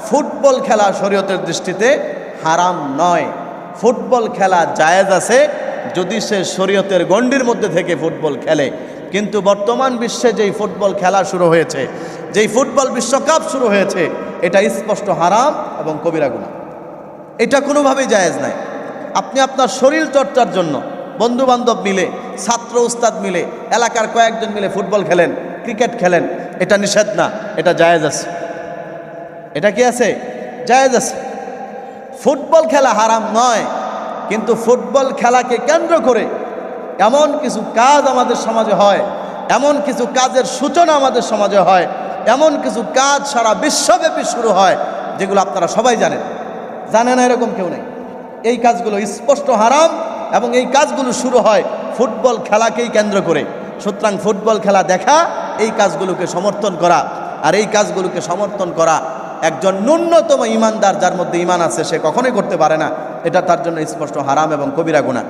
Football খেলা শরীয়তের দৃষ্টিতে হারাম নয়। ফুটবল খেলা জায়েজ আছে যদি সে শরীয়তের গণ্ডির মধ্যে থেকে ফুটবল খেলে। কিন্তু বর্তমান বিশ্বে যেই ফুটবল খেলা শুরু হয়েছে, যেই ফুটবল বিশ্বকাপ শুরু হয়েছে, এটা স্পষ্ট হারাম এবং কবিরা গুনাহ। এটা কোনোভাবেই জায়েজ নাই। আপনি আপনার শরীর চর্চার জন্য বন্ধু বান্ধব মিলে, ছাত্র উস্তাদ মিলে, এলাকার কয়েকজন মিলে ফুটবল খেলেন, ক্রিকেট খেলেন, এটা নিষেধ না, এটা জায়েজ আছে। এটা কি আছে? জায়েজ আছে। ফুটবল খেলা হারাম নয়, কিন্তু ফুটবল খেলাকে কেন্দ্র করে এমন কিছু কাজ আমাদের সমাজে হয়, এমন কিছু কাজের সূচনা আমাদের সমাজে হয়, এমন কিছু কাজ সারা বিশ্বব্যাপী শুরু হয় যেগুলো আপনারা সবাই জানেন। জানে না এরকম কেউ নেই। এই কাজগুলো স্পষ্ট হারাম এবং এই কাজগুলো শুরু হয় ফুটবল খেলাকেই কেন্দ্র করে। সুতরাং ফুটবল খেলা দেখা, এই কাজগুলোকে সমর্থন করা, আর এই কাজগুলোকে সমর্থন করা একজন ন্যূনতম ইমানদার যার মধ্যে ইমান আছে সে কখনোই করতে পারে না। এটা তার জন্য স্পষ্ট হারাম এবং কবিরা গুনাহ।